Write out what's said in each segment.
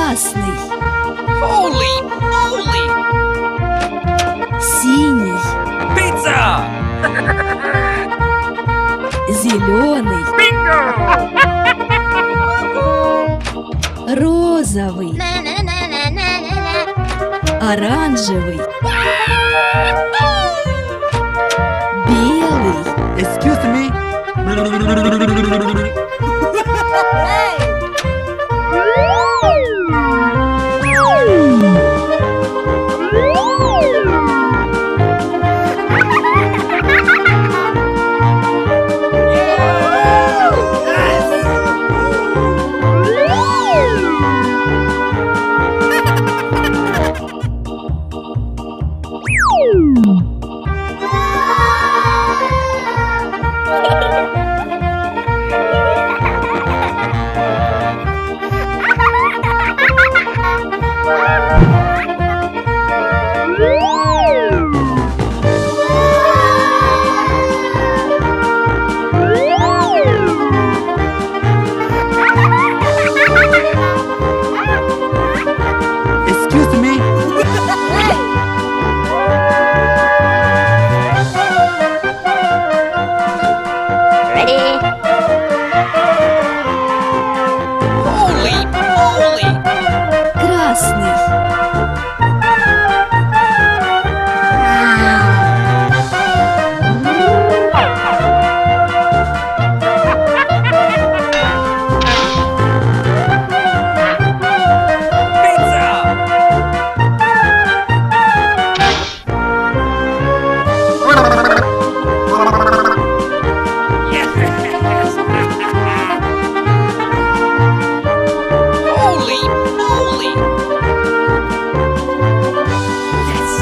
Красный. Holy moly! Синий. Pizza! Зеленый. Bingo! Розовый. Оранжевый. Белый. Excuse me. Excuse me. Holy moly! Красный. Pizza! Holy moly! Yes!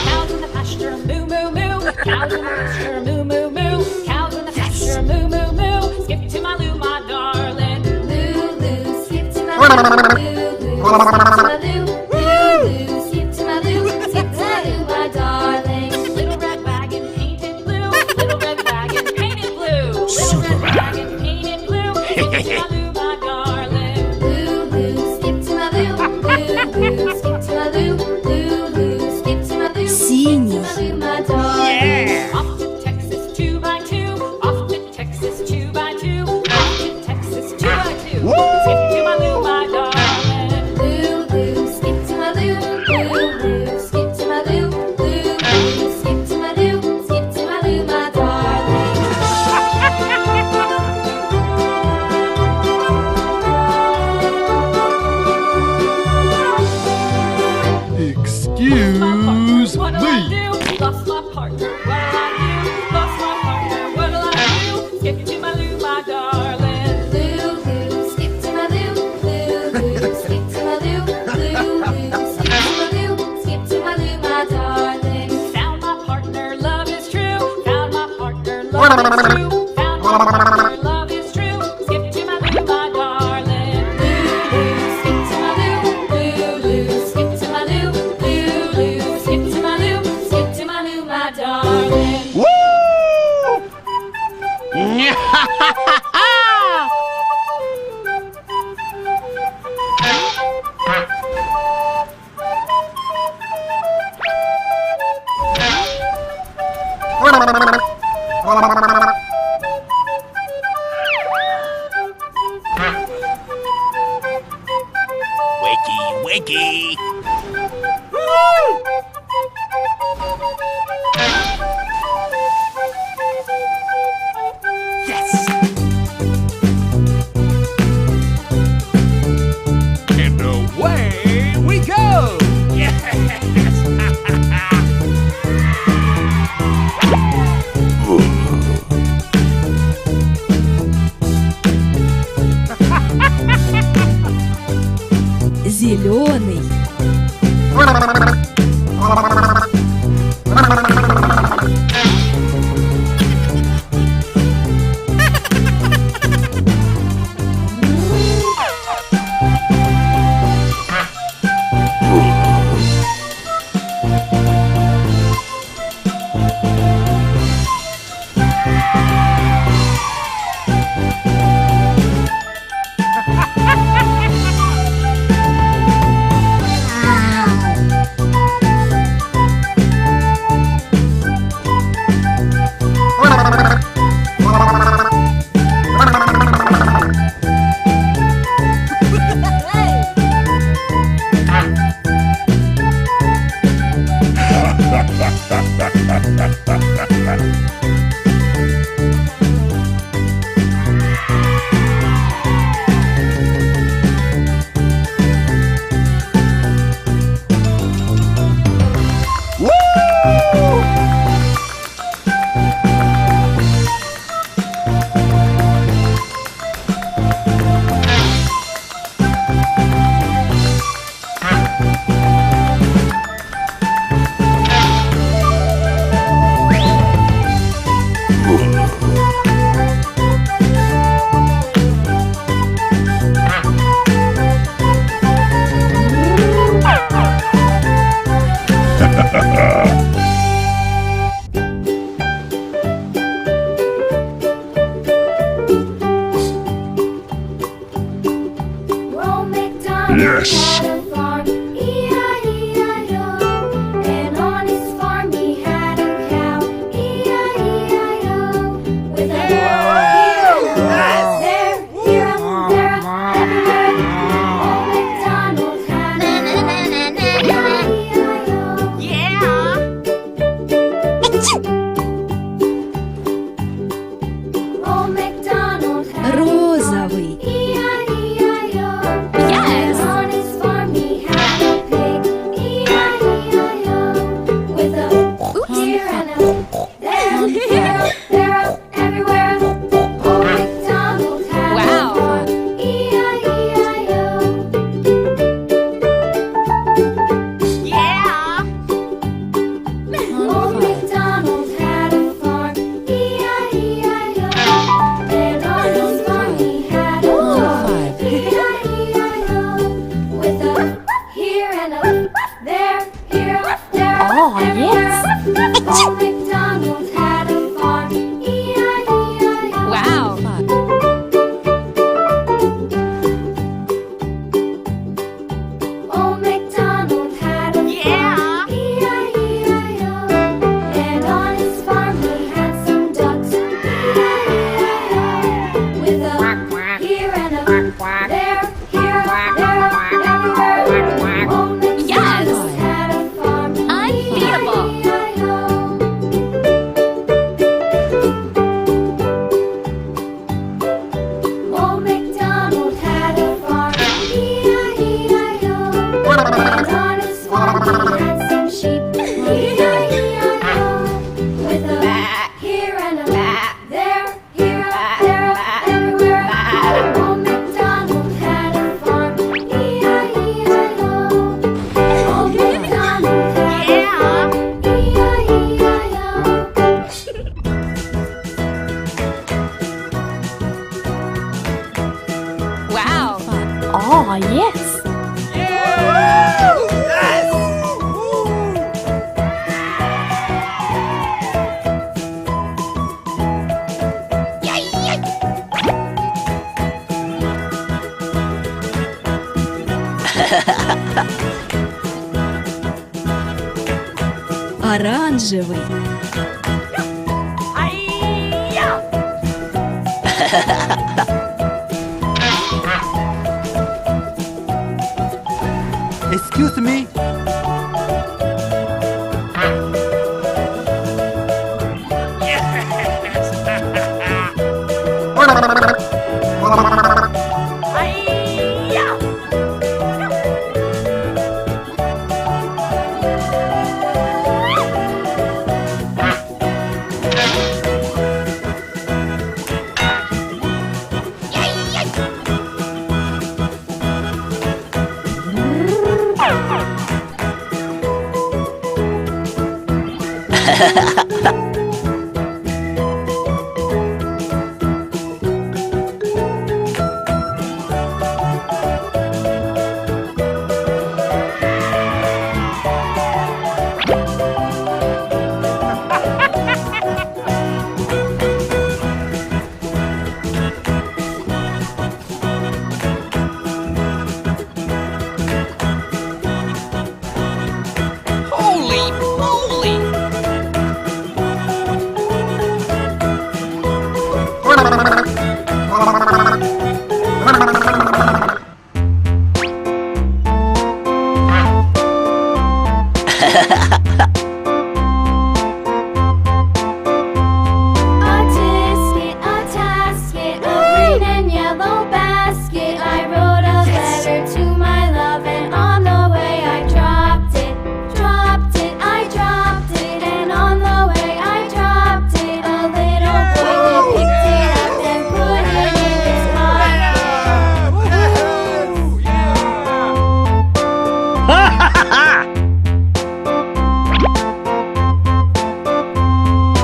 Cows in the pasture, moo moo moo. Cows in the pasture, moo moo moo. Skip to my loo, my darling. Loo loo, skip to my loo. Loo loo, skip to my loo. Loo loo, skip to my loo, my darling. Little red wagon painted blue. Little red wagon painted blue. Little red wagon painted blue. Skip to my loo, my darling. Loo loo, skip to my loo. Loo loo, skip to my loo. Loo loo, skip to my loo. Синий. My darling. Off to Texas 2x2. Off to Texas 2x2. Off to Texas 2x2. Skip to my loo, my darling. Loo loo, Wiki. Yes. And away we go. Yes. Зеленый. Yes. Had a farm, E-I-E-I-O. And on his farm he had a cow, E-I-E-I-O. With a here and a there, here and there, everywhere. Old MacDonald had a farm, E-I-E-I-O. Yeah. Old MacDonald had a farm, Розовый. E-I-E-I-O. Yes. On his farm he had a pig, E-I-E-I-O. With a here and a there, here, there, everywhere. Old MacDonald had a Wow. farm, E-I-E-I-O. Yeah. Old MacDonald had a farm, E-I-E-I-O. And on his farm he had a dog, E-I-E-I-O. With a here and a there, here, there, everywhere. Old MacDonald had a farm, E-I-E-I-O. Wow. Old MacDonald had a Yeah. farm, E-I-E-I-O. And on his farm he had some ducks, E-I-E-I-O. With a here and a there, here, there, everywhere. Old MacDonald had a farm, Unbeatable. E-I-E-I-O. Old MacDonald had a farm, E-I-E-I-O. And on his farm he had some sheep, E-I-E-I-O. With a here and a there, here, there, everywhere. Old MacDonald had a farm, E-I-E-I-O. Old MacDonald had a farm, E-I-E-I-O. Wow. Oh, yes. Оранжевый. Excuse me. Holy moly! A tisket, a tasket, a green and yellow basket. I wrote a letter to my love, and on the way I dropped it, dropped it, I dropped it, and on the way I dropped it. A little boy he picked it up and put it in his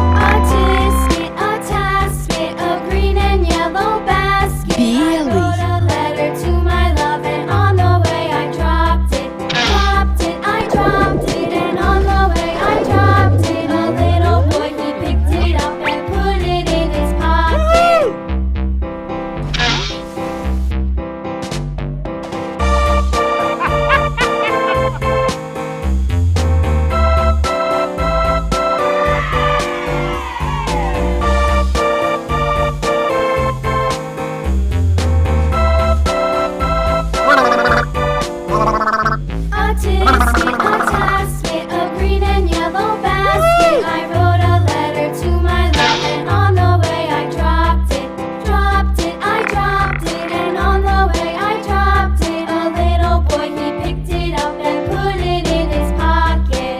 A tisket, a tasket, a green and yellow basket. I Белый. wrote a letter to my love, and on the way I dropped it, dropped it, I dropped it, and on the way I dropped it. A little boy he picked it up and put it in his pocket. A tisket, a tasket, a green and yellow basket. I wrote a letter to my love, and on the way I dropped it, dropped it, I dropped it, and on the way I dropped it. A little boy he picked it up and put it in his pocket.